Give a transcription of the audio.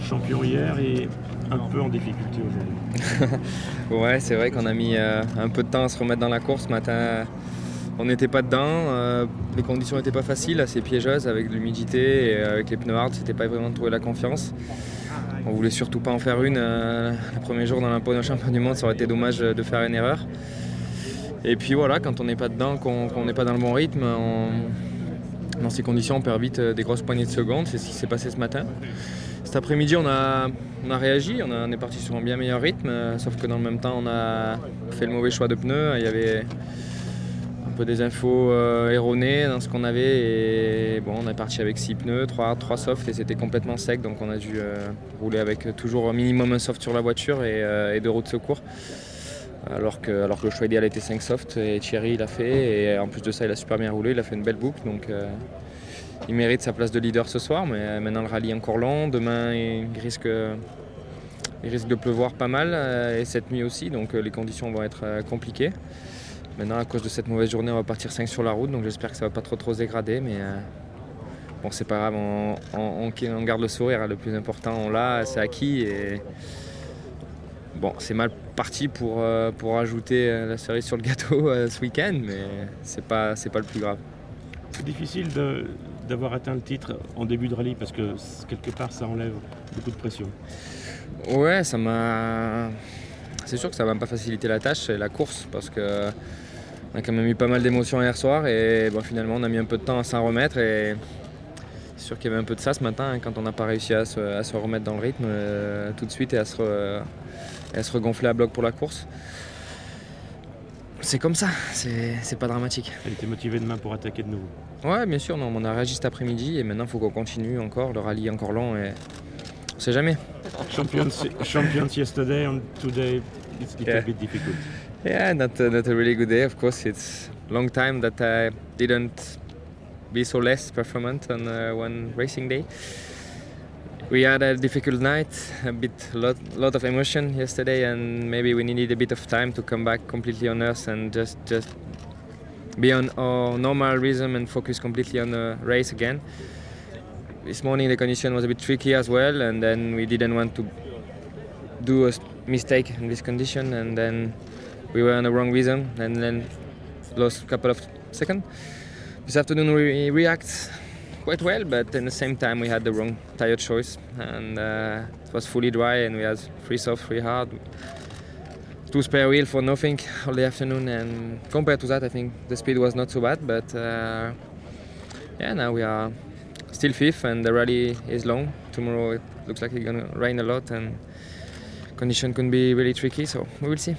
champion hier et un peu en difficulté aujourd'hui. Ouais, c'est vrai qu'on a mis un peu de temps à se remettre dans la course. Ce matin, on n'était pas dedans. Les conditions n'étaient pas faciles, assez piégeuses avec de l'humidité et avec les pneus hard. C'était pas vraiment de trouver la confiance. On voulait surtout pas en faire une. Le premier jour dans la pole champion du monde, ça aurait été dommage de faire une erreur. Et puis voilà, quand on n'est pas dedans, qu'on n'est pas dans le bon rythme, dans ces conditions, on perd vite des grosses poignées de secondes. C'est ce qui s'est passé ce matin. Cet après-midi, on a réagi, on est parti sur un bien meilleur rythme, sauf que dans le même temps, on a fait le mauvais choix de pneus. Il y avait un peu des infos erronées dans ce qu'on avait. Et bon, on est parti avec 6 pneus, 3 softs, et c'était complètement sec. Donc on a dû rouler avec toujours un minimum un soft sur la voiture et 2 roues de secours. Alors que le choix idéal était 5 softs, et Thierry l'a fait. Et en plus de ça, il a super bien roulé, il a fait une belle boucle. Donc, il mérite sa place de leader ce soir, mais maintenant le rallye est encore long. Demain, il risque de pleuvoir pas mal, et cette nuit aussi, donc les conditions vont être compliquées. Maintenant, à cause de cette mauvaise journée, on va partir 5 sur la route, donc j'espère que ça va pas trop se dégrader, mais bon, c'est pas grave, on garde le sourire, le plus important, on l'a, c'est acquis. Et bon, c'est mal parti pour ajouter la cerise sur le gâteau ce week-end, mais c'est pas le plus grave. C'est difficile d'avoir atteint le titre en début de rallye parce que quelque part ça enlève beaucoup de pression. Ouais, c'est sûr que ça va pas faciliter la tâche et la course, parce que on a quand même eu pas mal d'émotions hier soir, et bon, finalement on a mis un peu de temps à s'en remettre, et c'est sûr qu'il y avait un peu de ça ce matin, hein, quand on n'a pas réussi à se remettre dans le rythme tout de suite et à se regonfler à bloc pour la course. C'est comme ça, c'est pas dramatique. Elle était motivée demain pour attaquer de nouveau. Ouais, bien sûr, non, on a réagi cet après-midi, et maintenant il faut qu'on continue encore. Le rallye est encore long et on sait jamais. Champions yesterday and today it's a bit difficult. Yeah, not a really good day. Of course, it's long time that I didn't be so less performant on one racing day. We had a difficult night, lot of emotion yesterday, and maybe we needed a bit of time to come back completely on earth and just be on our normal rhythm and focus completely on the race again. This morning the condition was a bit tricky as well, and then we didn't want to do a mistake in this condition, and then we were on the wrong rhythm and then lost a couple of seconds. This afternoon we react quite well, but at the same time we had the wrong tire choice, and it was fully dry, and we had 3 soft, 3 hard, 2 spare wheels for nothing all the afternoon. And compared to that, I think the speed was not so bad, but yeah, now we are still 5th, and the rally is long. Tomorrow it looks like it's gonna rain a lot, and condition can be really tricky, so we will see.